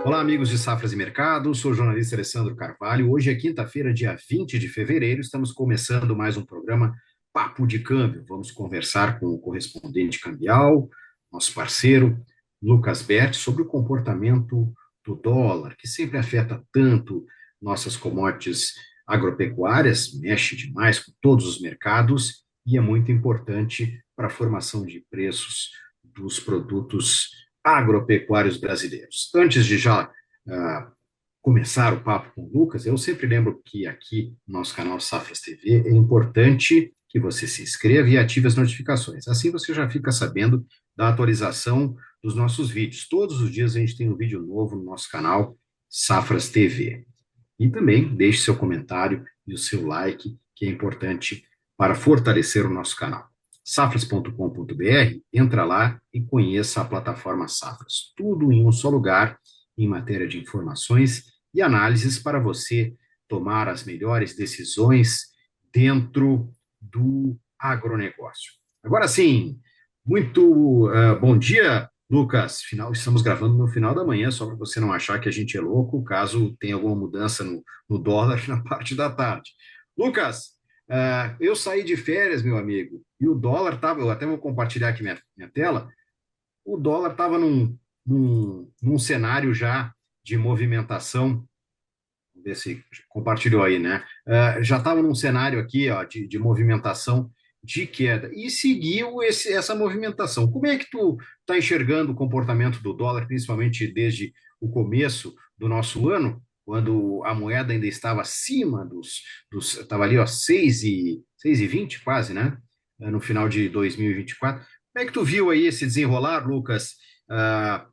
Olá, amigos de Safras e Mercado, sou o jornalista Alessandro Carvalho. Hoje é quinta-feira, dia 20 de fevereiro, estamos começando mais um programa Papo de Câmbio. Vamos conversar com o correspondente cambial, nosso parceiro, Lucas Berti, sobre o comportamento do dólar, que sempre afeta tanto nossas commodities agropecuárias, mexe demais com todos os mercados e é muito importante para a formação de preços dos produtos agropecuários brasileiros. Antes de já começar o papo com o Lucas, eu sempre lembro que aqui no nosso canal Safras TV é importante que você se inscreva e ative as notificações. Assim você já fica sabendo da atualização dos nossos vídeos. Todos os dias a gente tem um vídeo novo no nosso canal Safras TV. E também deixe seu comentário e o seu like, que é importante para fortalecer o nosso canal. Safras.com.br, entra lá e conheça a plataforma Safras. Tudo em um só lugar, em matéria de informações e análises para você tomar as melhores decisões dentro do agronegócio. Agora sim, muito bom dia, Lucas. Estamos gravando no final da manhã, só para você não achar que a gente é louco, caso tenha alguma mudança no dólar na parte da tarde. Lucas, eu saí de férias, meu amigo, e o dólar estava, eu até vou compartilhar aqui minha tela, o dólar estava num cenário já de movimentação. Vamos ver se compartilhou aí, né? Já estava num cenário aqui, ó, de movimentação de queda e seguiu essa movimentação. Como é que tu está enxergando o comportamento do dólar, principalmente desde o começo do nosso ano, quando a moeda ainda estava acima estava ali, ó, 6,20 quase, né? No final de 2024. Como é que tu viu aí esse desenrolar, Lucas,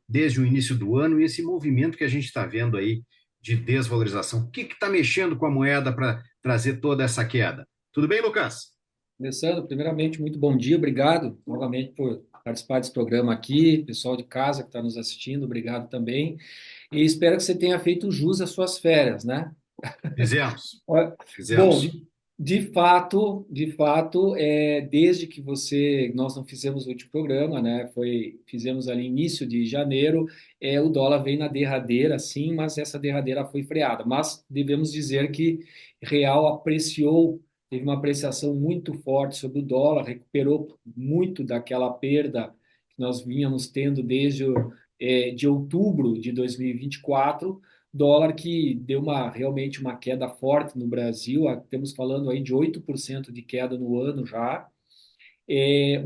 desde o início do ano e esse movimento que a gente está vendo aí de desvalorização? O que está mexendo com a moeda para trazer toda essa queda? Tudo bem, Lucas? Alessandro, primeiramente, muito bom dia, obrigado novamente por participar desse programa aqui, pessoal de casa que está nos assistindo, obrigado também, e espero que você tenha feito jus às suas férias, né? Fizemos, Olha, Bom, fizemos. de fato, desde que nós não fizemos o último programa, né? Fizemos ali início de janeiro, o dólar veio na derradeira, sim, mas essa derradeira foi freada. Mas devemos dizer que real apreciou, teve uma apreciação muito forte sobre o dólar, recuperou muito daquela perda que nós vínhamos tendo de outubro de 2024. Dólar que deu realmente uma queda forte no Brasil, estamos falando aí de 8% de queda no ano já,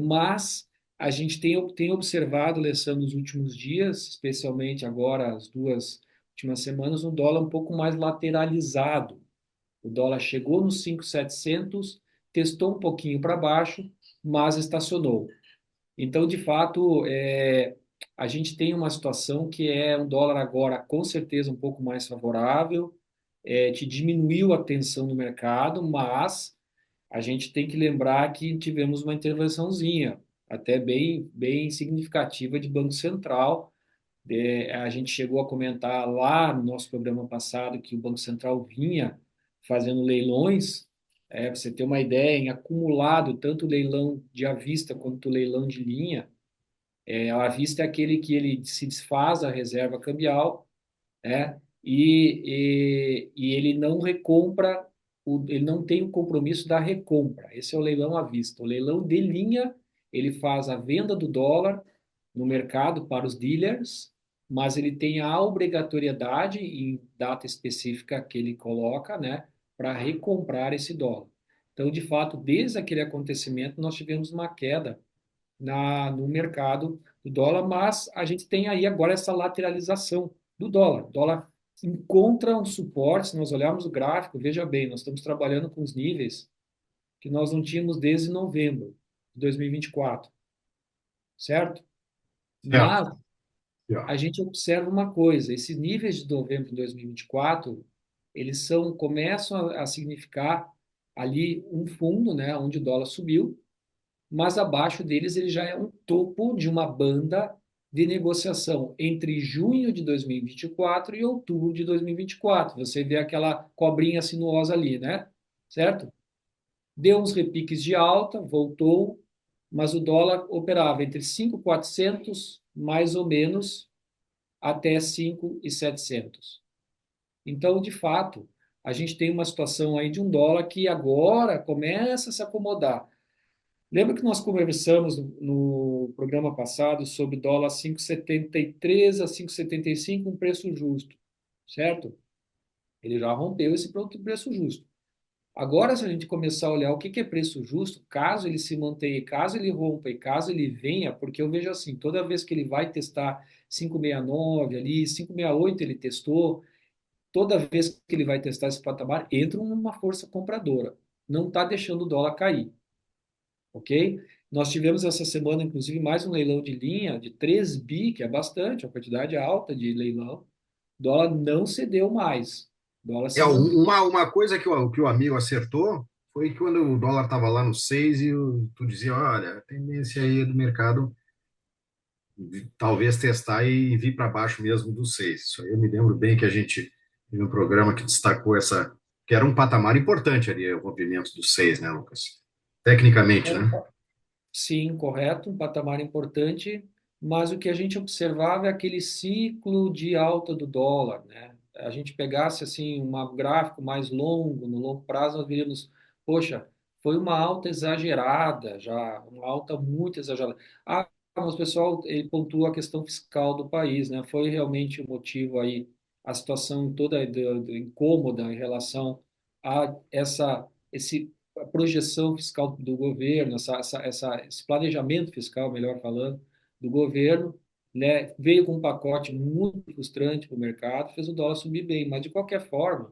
mas a gente tem observado, Alessandro, nos últimos dias, especialmente agora, as duas últimas semanas, um dólar um pouco mais lateralizado. O dólar chegou nos 5.700, testou um pouquinho para baixo, mas estacionou. Então, de fato, a gente tem uma situação que é um dólar agora com certeza um pouco mais favorável, te diminuiu a tensão no mercado, mas a gente tem que lembrar que tivemos uma intervençãozinha, até bem, bem significativa de Banco Central. A gente chegou a comentar lá no nosso programa passado que o Banco Central vinha fazendo leilões. Para você ter uma ideia, em acumulado, tanto o leilão de à vista quanto o leilão de linha, à vista é aquele que ele se desfaz da reserva cambial, né? E ele não recompra, ele não tem o compromisso da recompra. Esse é o leilão à vista. O leilão de linha, ele faz a venda do dólar no mercado para os dealers, mas ele tem a obrigatoriedade, em data específica que ele coloca, né, para recomprar esse dólar. Então, de fato, desde aquele acontecimento, nós tivemos uma queda no mercado do dólar, mas a gente tem aí agora essa lateralização do dólar. O dólar encontra um suporte, se nós olharmos o gráfico, veja bem, nós estamos trabalhando com os níveis que nós não tínhamos desde novembro de 2024, certo? Certo. Mas Já. a gente observa uma coisa, esses níveis de novembro de 2024, começam a significar ali um fundo, né, onde o dólar subiu, mas abaixo deles ele já é um topo de uma banda de negociação entre junho de 2024 e outubro de 2024. Você vê aquela cobrinha sinuosa ali, né? Certo? Deu uns repiques de alta, voltou, mas o dólar operava entre 5.400 mais ou menos até 5.700. Então, de fato, a gente tem uma situação aí de um dólar que agora começa a se acomodar. Lembra que nós conversamos no programa passado sobre dólar 5,73 a 5,75, um preço justo, certo? Ele já rompeu esse preço justo. Agora, se a gente começar a olhar o que que é preço justo, caso ele se mantenha, caso ele rompa e caso ele venha, porque eu vejo assim, toda vez que ele vai testar 5,69 ali, 5,68 ele testou, toda vez que ele vai testar esse patamar, entra uma força compradora. Não está deixando o dólar cair, ok? Nós tivemos essa semana, inclusive, mais um leilão de linha de 3 bi, que é bastante, uma quantidade alta de leilão. O dólar não cedeu mais. O dólar se manteve. Uma coisa que o amigo acertou foi que quando o dólar estava lá no 6 e tu dizia, olha, a tendência aí do mercado talvez testar e vir para baixo mesmo do 6. Isso aí eu me lembro bem que a gente teve um programa que destacou essa, que era um patamar importante ali, o rompimento do 6, né, Lucas? Tecnicamente, né? Sim, correto, um patamar importante, mas o que a gente observava é aquele ciclo de alta do dólar, né? A gente pegasse assim um gráfico mais longo, no longo prazo nós veríamos, poxa, foi uma alta exagerada já, uma alta muito exagerada. Ah, mas o pessoal ele pontua a questão fiscal do país, né? Foi realmente o motivo aí, a situação toda incômoda em relação a esse a projeção fiscal do governo, esse planejamento fiscal, melhor falando, do governo, né, veio com um pacote muito frustrante para o mercado, fez o dólar subir bem, mas de qualquer forma,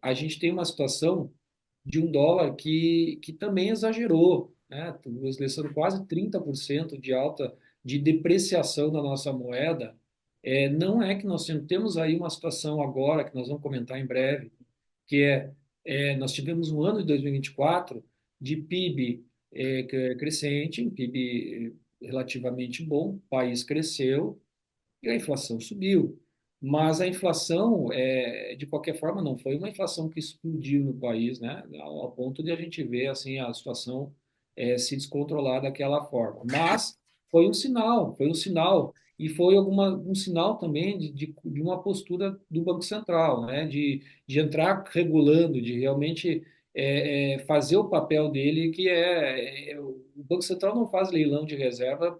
a gente tem uma situação de um dólar que também exagerou, né? Estamos quase 30% de alta, de depreciação da nossa moeda. Não é que nós temos aí uma situação agora, que nós vamos comentar em breve, que nós tivemos um ano de 2024 de PIB crescente, um PIB relativamente bom, o país cresceu e a inflação subiu. Mas a inflação, de qualquer forma, não foi uma inflação que explodiu no país, né? Ao ponto de a gente ver assim, a situação se descontrolar daquela forma. Mas foi um sinal, e foi um sinal também de uma postura do Banco Central, né? De entrar regulando, de realmente fazer o papel dele, que o Banco Central não faz leilão de reserva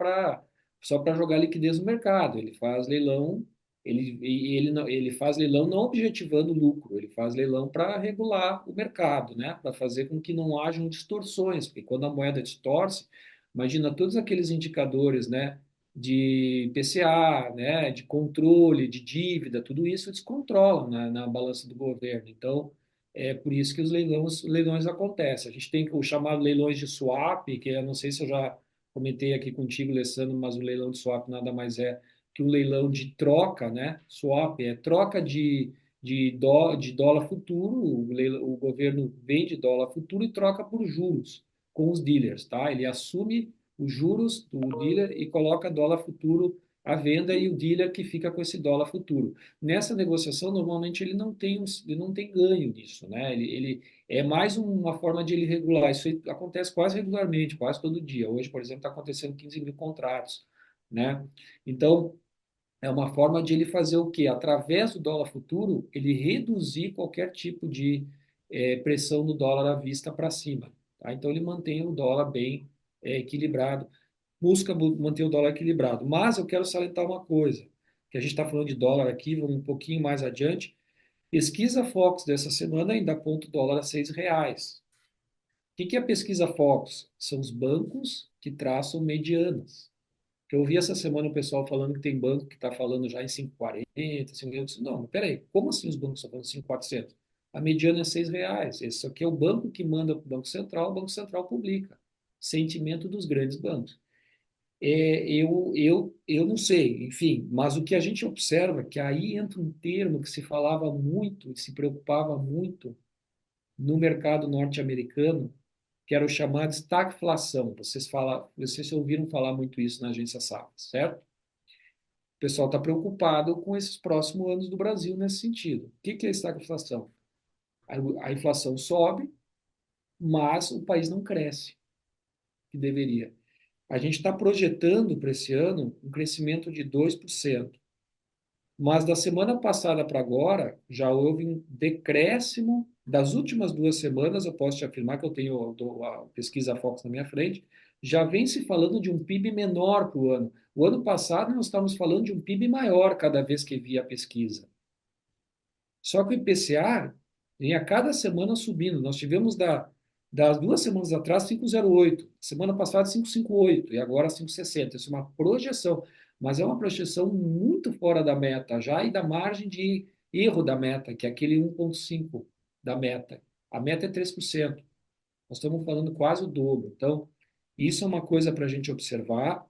só para jogar liquidez no mercado. Ele faz leilão, ele faz leilão não objetivando lucro, ele faz leilão para regular o mercado, né? Para fazer com que não hajam distorções, porque quando a moeda distorce, imagina todos aqueles indicadores, né? De PCA, né? De controle, de dívida, tudo isso descontrola na balança do governo. Então, é por isso que os leilões acontecem. A gente tem o chamado leilões de swap, que eu não sei se eu já comentei aqui contigo, Alessandro, mas o leilão de swap nada mais é que um leilão de troca, né? Swap é troca de dólar futuro, o governo vende dólar futuro e troca por juros com os dealers, tá? Ele assume os juros do dealer e coloca dólar futuro à venda e o dealer que fica com esse dólar futuro. Nessa negociação, normalmente ele não tem ganho nisso, né? Ele é mais uma forma de ele regular. Isso acontece quase regularmente, quase todo dia. Hoje, por exemplo, está acontecendo 15 mil contratos, né? Então, é uma forma de ele fazer o quê? Através do dólar futuro, ele reduzir qualquer tipo de pressão no dólar à vista para cima. Tá? Então, ele mantém o dólar bem equilibrado, busca manter o dólar equilibrado. Mas eu quero salientar uma coisa, que a gente está falando de dólar aqui, vamos um pouquinho mais adiante. Pesquisa Focus dessa semana ainda aponta o dólar a R$ 6. O que é a pesquisa Focus? São os bancos que traçam medianas. Eu ouvi essa semana o pessoal falando que tem banco que está falando já em 5,40, 5, eu disse, não, mas peraí, como assim os bancos estão falando 5,400? A mediana é R$ 6. Esse aqui é o banco que manda para o Banco Central publica. Sentimento dos grandes bancos. Eu não sei, enfim, mas o que a gente observa é que aí entra um termo que se falava muito e se preocupava muito no mercado norte-americano, que era o chamado estagflação. Vocês ouviram falar muito isso na agência Safra, certo? O pessoal está preocupado com esses próximos anos do Brasil nesse sentido. O que é estagflação? A inflação sobe, mas o país não cresce, que deveria. A gente está projetando para esse ano um crescimento de 2%. Mas da semana passada para agora, já houve um decréscimo. Das últimas 2 semanas, eu posso te afirmar que eu tenho a pesquisa Fox na minha frente, já vem se falando de um PIB menor para o ano. O ano passado, nós estávamos falando de um PIB maior cada vez que via a pesquisa. Só que o IPCA vem a cada semana subindo. Nós tivemos das 2 semanas atrás 5,08, semana passada 5,58 e agora 5,60. Isso é uma projeção, mas é uma projeção muito fora da meta já e da margem de erro da meta, que é aquele 1,5 da meta. A meta é 3%. Nós estamos falando quase o dobro. Então, isso é uma coisa para a gente observar.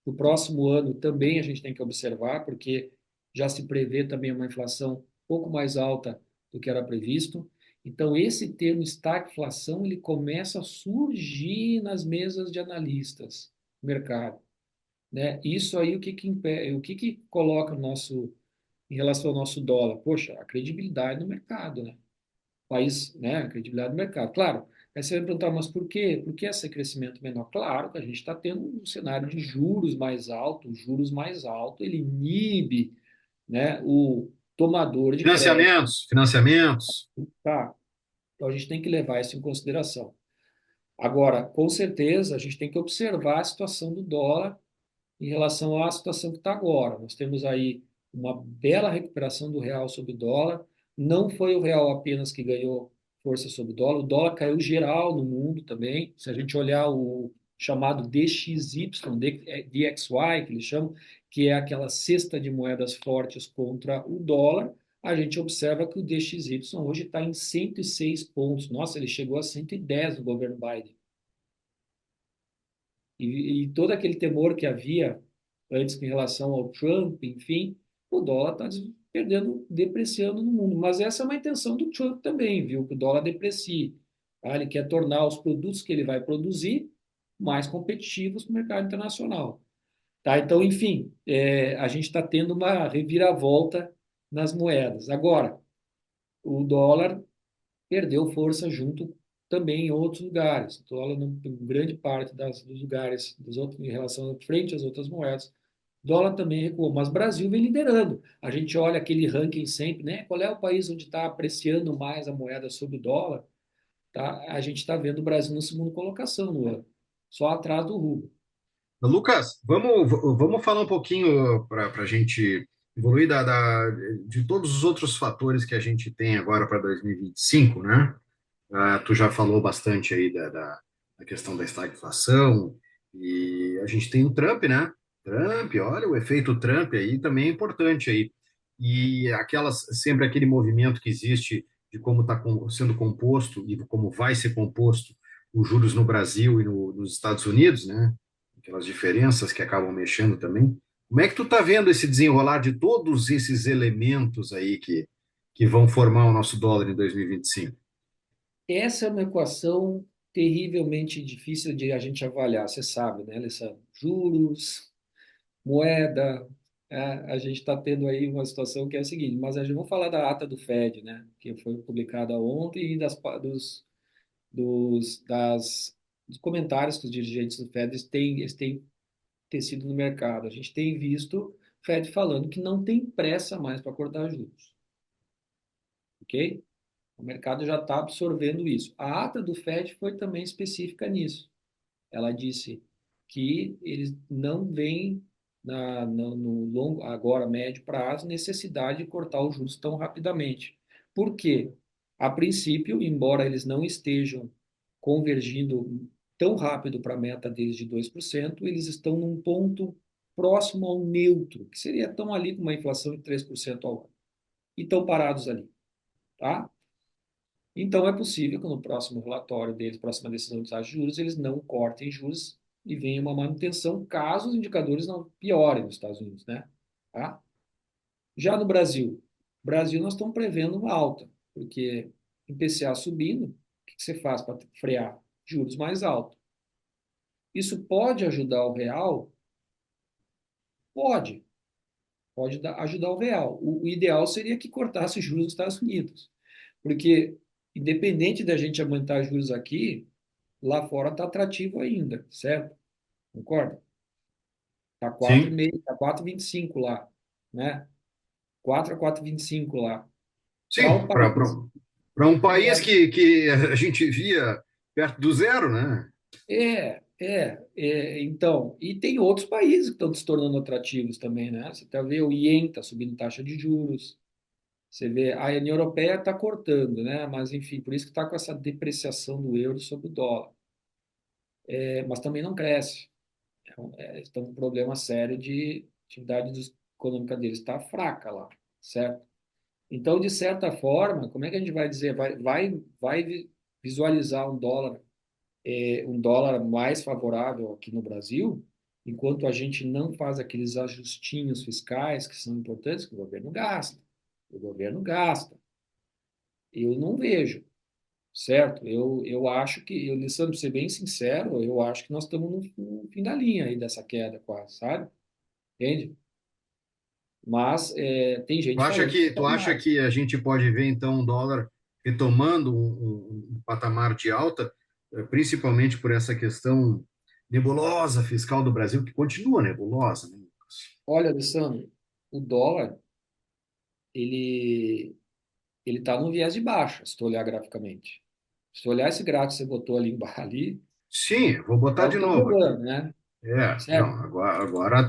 O próximo ano também a gente tem que observar, porque já se prevê também uma inflação um pouco mais alta do que era previsto. Então, esse termo estagflação, ele começa a surgir nas mesas de analistas do mercado, né? Isso aí, o que que coloca o nosso, em relação ao nosso dólar? Poxa, a credibilidade do mercado, né? País, né, a credibilidade do mercado. Claro, aí você vai me perguntar, mas por quê? Por que esse crescimento menor? Claro que a gente está tendo um cenário de juros mais alto, ele inibe, né, o tomador de crédito, Financiamentos. tá? Então a gente tem que levar isso em consideração. Agora, com certeza, a gente tem que observar a situação do dólar em relação à situação que está agora. Nós temos aí uma bela recuperação do real sobre o dólar. Não foi o real apenas que ganhou força sobre o dólar caiu geral no mundo também. Se a gente olhar o chamado DXY, DXY, que eles chamam, que é aquela cesta de moedas fortes contra o dólar, a gente observa que o DXY hoje está em 106 pontos. Nossa, ele chegou a 110 no governo Biden. E todo aquele temor que havia antes em relação ao Trump, enfim, o dólar está perdendo, depreciando no mundo. Mas essa é uma intenção do Trump também, viu? Que o dólar deprecie. Tá? Ele quer tornar os produtos que ele vai produzir mais competitivos no mercado internacional. Tá? Então, enfim, a gente está tendo uma reviravolta nas moedas. Agora, o dólar perdeu força junto também em outros lugares. Então, ela não, em grande parte dos lugares, dos outros, em relação frente às outras moedas, o dólar também recuou, mas o Brasil vem liderando. A gente olha aquele ranking sempre, né? Qual é o país onde está apreciando mais a moeda sobre o dólar? Tá? A gente está vendo o Brasil na segunda colocação no ano, só atrás do rublo. Lucas, vamos falar um pouquinho para a gente evoluir de todos os outros fatores que a gente tem agora para 2025, né? Tu já falou bastante aí da questão da estagflação e a gente tem o Trump, né? Trump, olha, o efeito Trump aí também é importante aí. E sempre aquele movimento que existe de como está sendo composto e como vai ser composto os juros no Brasil e nos Estados Unidos, né? Aquelas diferenças que acabam mexendo também. Como é que tu está vendo esse desenrolar de todos esses elementos aí que vão formar o nosso dólar em 2025? Essa é uma equação terrivelmente difícil de a gente avaliar, você sabe, né, Alessandro? Juros, moeda, a gente está tendo aí uma situação que é a seguinte, mas a gente vai falar da ata do Fed, né, que foi publicada ontem e dos, das, dos comentários que os dirigentes do Fed eles têm tecido no mercado. A gente tem visto o Fed falando que não tem pressa mais para cortar juros, ok? O mercado já está absorvendo isso. A ata do Fed foi também específica nisso. Ela disse que eles não veem no longo, agora médio prazo, necessidade de cortar os juros tão rapidamente. Por quê? A princípio, embora eles não estejam convergindo tão rápido para a meta deles de 2%, eles estão num ponto próximo ao neutro, que seria tão ali com uma inflação de 3% ao ano. E estão parados ali, tá? Então, é possível que no próximo relatório deles, próxima decisão de taxa de juros, eles não cortem juros e venha uma manutenção, caso os indicadores não piorem nos Estados Unidos, né? Tá? Já no Brasil nós estamos prevendo uma alta, porque IPCA subindo, o que você faz para frear? Juros mais altos. Isso pode ajudar o real? Pode, ajudar o real. O ideal seria que cortasse juros nos Estados Unidos, porque independente da gente aumentar juros aqui, lá fora está atrativo ainda, certo? Concorda? Está Sim. 4,5, está 4,25 lá, né? 4 a 4,25 lá. Para Sim, o país. para um país É, que a gente via perto do zero, né? então, e tem outros países que estão se tornando atrativos também, né? Você tá vendo o Iene está subindo taxa de juros, você vê a União Europeia está cortando, né? Mas enfim, por isso que está com essa depreciação do euro sobre o dólar. Mas também não cresce. Estão com um problema sério de atividade econômica deles está fraca lá, certo? Então, de certa forma, como é que a gente vai dizer? Vai visualizar um dólar mais favorável aqui no Brasil, enquanto a gente não faz aqueles ajustinhos fiscais que são importantes, que o governo gasta. O governo gasta. Eu não vejo, certo? Eu acho que, eu, Alessandro, pra ser bem sincero, eu acho que nós estamos no fim da linha aí dessa queda quase, sabe? Entende? Mas tem gente falando que Tu pode acha mais. que a gente pode ver, então, um dólar retomando um patamar de alta, principalmente por essa questão nebulosa fiscal do Brasil, que continua nebulosa, né? Olha, Alessandro, o dólar, ele ele está no viés de baixa, se tu olhar graficamente. Se tu olhar esse gráfico que você botou ali embaixo, ali, Sim, vou é botar o de novo aqui. tobogã, né? Não, Certo? agora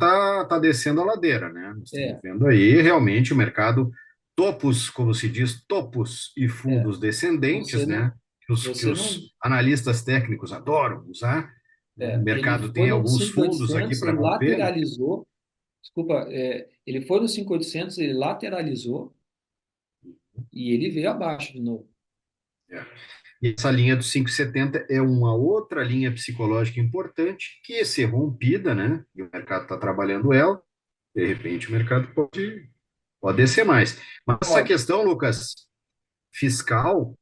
tá descendo a ladeira, né? Nós estamos É, vendo aí realmente o mercado topos, como se diz, topos e é. fundos descendentes, Você né? não, Que você não, os analistas técnicos adoram usar, né? O ele mercado tem foi no alguns fundos aqui 5.800, para ele romper, né? lateralizou, desculpa, ele foi no 5.800, ele lateralizou e ele veio abaixo de novo. É. E essa linha dos 5,70 é uma outra linha psicológica importante que, se rompida, né? E o mercado está trabalhando ela, de repente o mercado pode descer mais. Mas essa Pode. questão, Lucas, fiscal,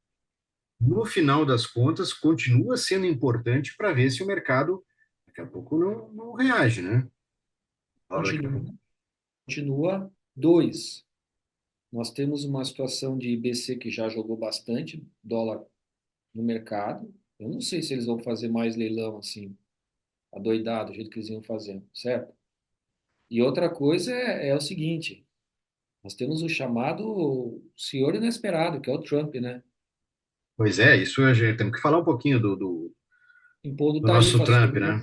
no final das contas, continua sendo importante para ver se o mercado daqui a pouco não reage, né? Daqui a Continua, pouco. continua. Dois, nós temos uma situação de IBC que já jogou bastante dólar no mercado. Eu não sei se eles vão fazer mais leilão assim, adoidado, do jeito que eles iam fazendo, certo? E outra coisa é o seguinte, nós temos o chamado senhor inesperado, que é o Trump, né? Pois é, isso a gente temos que falar um pouquinho Impondo do nosso tarifas Trump, sobre né?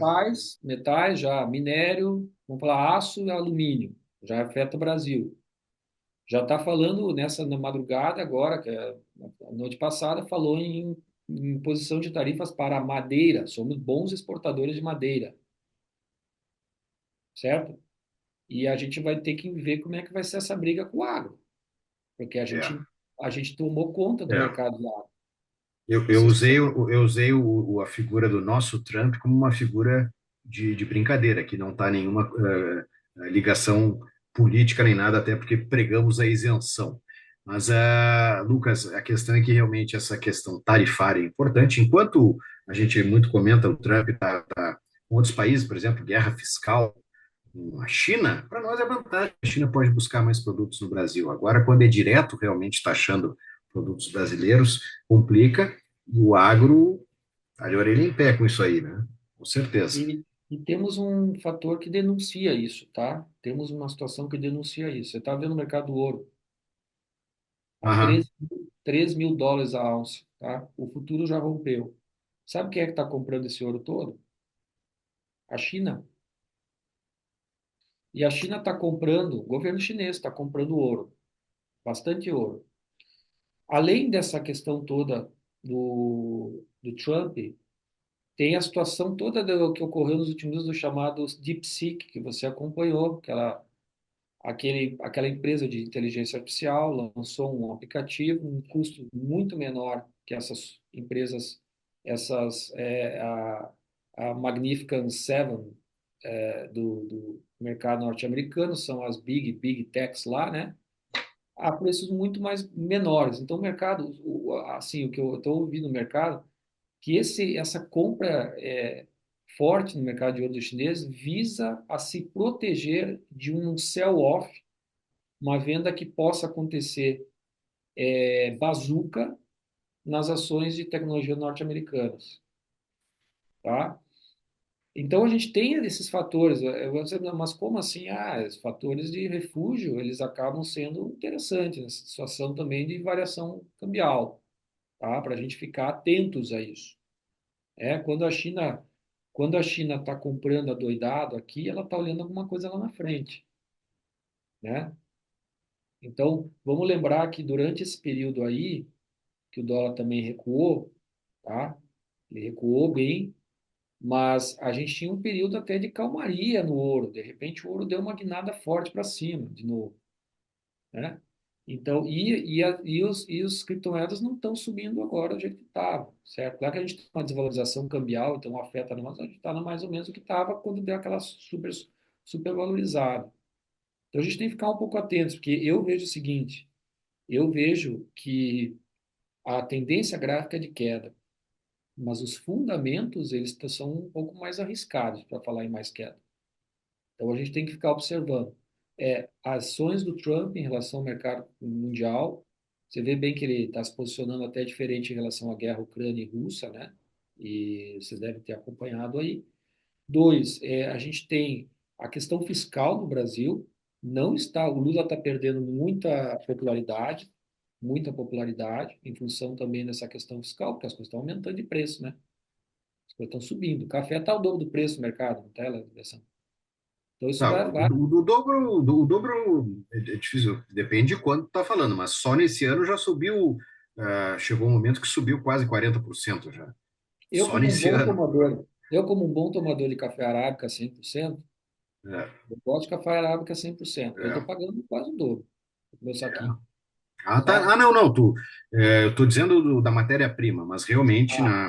metais já, minério, vamos falar aço e alumínio, já afeta o Brasil. Já está falando na madrugada agora, que é a noite passada, falou em imposição de tarifas para a madeira. Somos bons exportadores de madeira, certo? E a gente vai ter que ver como é que vai ser essa briga com o agro, porque É, a gente tomou conta do é. mercado lá. Eu Vocês usei, precisam. eu usei a figura do nosso Trump como uma figura de brincadeira, que não está nenhuma ligação política nem nada, até porque pregamos a isenção. Mas, Lucas, a questão é que realmente essa questão tarifária é importante. Enquanto a gente muito comenta, o Trump está com outros países, por exemplo, guerra fiscal com a China, para nós é vantagem. A China pode buscar mais produtos no Brasil. Agora, quando é direto, realmente taxando produtos brasileiros, complica. E o agro está de orelha em pé com isso aí, né? Com certeza. E temos um fator que denuncia isso, tá? Temos uma situação que denuncia isso. Você está vendo o mercado do ouro a Aham. 3 mil dólares a onça, tá? O futuro já rompeu. Sabe quem é que está comprando esse ouro todo? A China. E a China está comprando, o governo chinês está comprando ouro, bastante ouro. Além dessa questão toda do Trump, tem a situação toda que ocorreu nos últimos dias do chamado DeepSeek, que você acompanhou, aquela empresa de inteligência artificial lançou um aplicativo, um custo muito menor que essas empresas, a Magnificent Seven do mercado norte-americano, são as big techs lá, né? A preços muito mais menores. Então, o mercado, assim, o que eu estou ouvindo no mercado, que essa compra forte no mercado de ouro dos chineses visa a se proteger de um sell-off, uma venda que possa acontecer bazuca nas ações de tecnologia norte-americanas, tá? Então a gente tem esses fatores, eu vou dizer, mas como assim? Ah, os fatores de refúgio, eles acabam sendo interessantes nessa situação também de variação cambial, tá? Para a gente ficar atentos a isso. Quando a China está comprando adoidado aqui, ela está olhando alguma coisa lá na frente, né? Então, vamos lembrar que durante esse período aí, que o dólar também recuou, tá? Ele recuou bem, mas a gente tinha um período até de calmaria no ouro. De repente, o ouro deu uma guinada forte para cima, de novo, né? Então, e os criptomoedas não estão subindo agora do jeito que estavam, certo? Claro que a gente tem uma desvalorização cambial, então afeta, mas a gente está mais ou menos o que estava quando deu aquela super valorizada. Então, a gente tem que ficar um pouco atentos, porque eu vejo o seguinte, eu vejo que a tendência gráfica é de queda, mas os fundamentos, eles são um pouco mais arriscados para falar em mais queda. Então, a gente tem que ficar observando. Ações do Trump em relação ao mercado mundial, você vê bem que ele está se posicionando até diferente em relação à guerra Ucrânia e Rússia, né? E vocês devem ter acompanhado aí. Dois, a gente tem a questão fiscal no Brasil, não está, o Lula está perdendo muita popularidade, em função também dessa questão fiscal, porque as coisas estão aumentando de preço, né? As coisas estão subindo. O café está o dobro do preço no mercado, não está, Alessandro? Então isso Não, vai. o dobro é difícil, depende de quanto está falando, mas só nesse ano já subiu, chegou um momento que subiu quase 40% já. Eu Só como um nesse bom ano. tomador, eu como um bom tomador de café arábica 100%, É, eu gosto de café arábica 100%. Eu estou é, pagando quase o dobro do meu é. saquinho, Tá. sabe? Não, não, eu estou dizendo da matéria-prima, mas realmente Ah,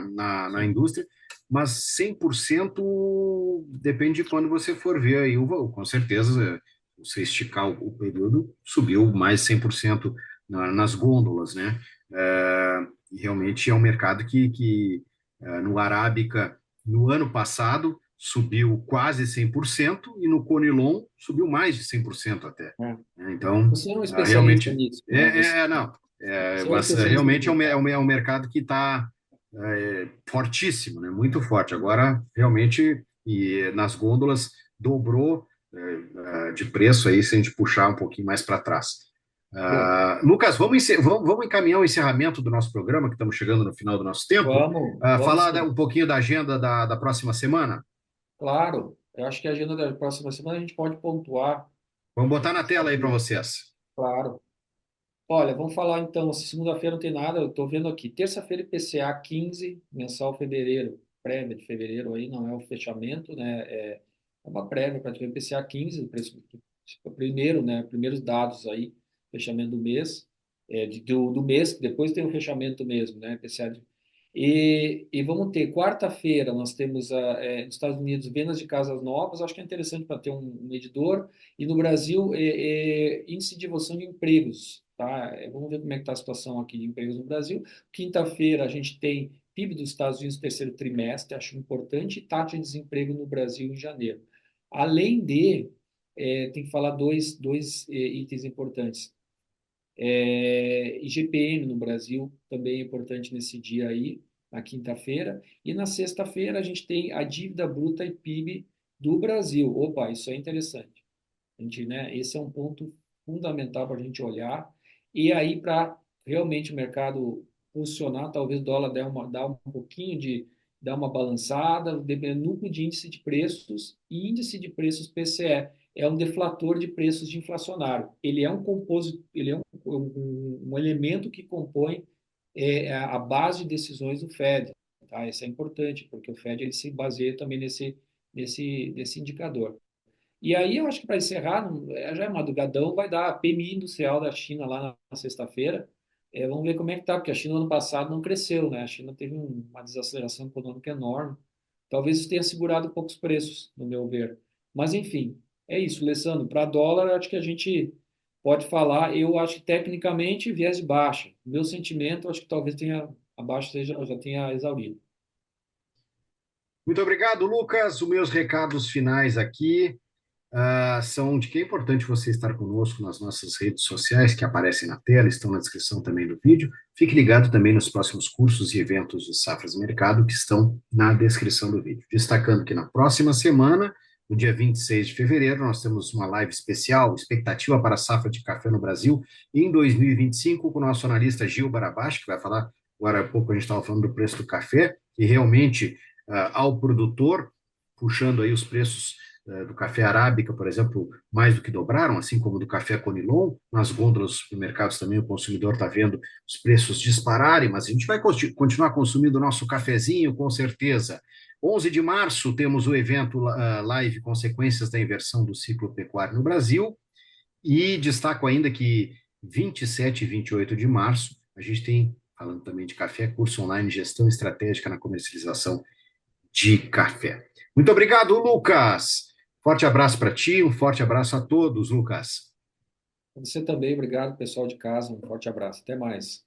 na sim. indústria, mas 100% depende de quando você for ver aí o valor. Com certeza, você esticar o período, subiu mais 100% nas gôndolas, né? E realmente é um mercado que no Arábica, no ano passado, subiu quase 100% e no Conilon subiu mais de 100% até, É. né? Então, Você é um especialista realmente, nisso, né? não, Você é um mas especialista no realmente mercado. é um mercado que está fortíssimo, né? Muito forte. Agora, realmente, e nas gôndolas dobrou de preço aí, se a gente puxar um pouquinho mais para trás. Bom, Lucas, vamos encaminhar o encerramento do nosso programa, que estamos chegando no final do nosso tempo. vamos Falar sim. um pouquinho da agenda da próxima semana. Claro, eu acho que a agenda da próxima semana a gente pode pontuar, Vamos botar na tela aí para vocês. claro. Olha, vamos falar então, se segunda-feira não tem nada, eu estou vendo aqui, terça-feira IPCA 15, mensal fevereiro, prévia de fevereiro aí, não é o fechamento, né? É uma prévia para o IPCA 15, o preço, o primeiro, né? Primeiros dados aí, fechamento do mês, do mês, depois tem o fechamento mesmo, né? IPCA e vamos ter, quarta-feira, nós temos nos Estados Unidos vendas de casas novas, acho que é interessante para ter um medidor, e no Brasil, índice de evolução de empregos, tá? Vamos ver como é que está a situação aqui de empregos no Brasil. Quinta-feira, a gente tem PIB dos Estados Unidos, terceiro trimestre, acho importante, e taxa de desemprego no Brasil em janeiro. Além de, tem que falar dois itens importantes. IGPM no Brasil também é importante nesse dia aí, na quinta-feira. E na sexta-feira, a gente tem a dívida bruta e PIB do Brasil. Opa, isso é interessante. A gente, né, esse é um ponto fundamental para a gente olhar. E aí, para realmente o mercado funcionar, talvez o dólar dá um pouquinho de dar uma balançada, dependendo do núcleo de índice de preços, e índice de preços PCE é um deflator de preços de inflacionário. Ele é um composto, ele é um elemento que compõe a base de decisões do Fed. Tá? Isso é importante, porque o Fed ele se baseia também nesse indicador. E aí, eu acho que para encerrar, já é madrugadão, vai dar a PMI industrial da China lá na sexta-feira. Vamos ver como é que tá, porque a China no ano passado não cresceu, né? A China teve uma desaceleração econômica enorme. Talvez isso tenha segurado poucos preços, no meu ver. Mas, enfim, é isso, Alessandro. Para dólar, acho que a gente pode falar. Eu acho que tecnicamente viés de baixa. Meu sentimento, acho que talvez tenha a baixa já tenha exaurido. Muito obrigado, Lucas. Os meus recados finais aqui são de que é importante você estar conosco nas nossas redes sociais, que aparecem na tela, estão na descrição também do vídeo. Fique ligado também nos próximos cursos e eventos de Safras e Mercado que estão na descrição do vídeo. Destacando que na próxima semana, no dia 26 de fevereiro, nós temos uma live especial, expectativa para a safra de café no Brasil em 2025, com o nosso analista Gil Barabás, que vai falar, agora há pouco a gente estava falando do preço do café, e realmente ao produtor, puxando aí os preços do café arábica, por exemplo, mais do que dobraram, assim como do café Conilon. Nas gôndolas dos supermercados também o consumidor está vendo os preços dispararem, mas a gente vai continuar consumindo o nosso cafezinho, com certeza. 11 de março temos o evento live Consequências da Inversão do Ciclo Pecuário no Brasil, e destaco ainda que 27 e 28 de março a gente tem, falando também de café, curso online Gestão Estratégica na Comercialização de Café. Muito obrigado, Lucas. Forte abraço para ti, um forte abraço a todos, Lucas. Você também, obrigado, pessoal de casa, um forte abraço. Até mais.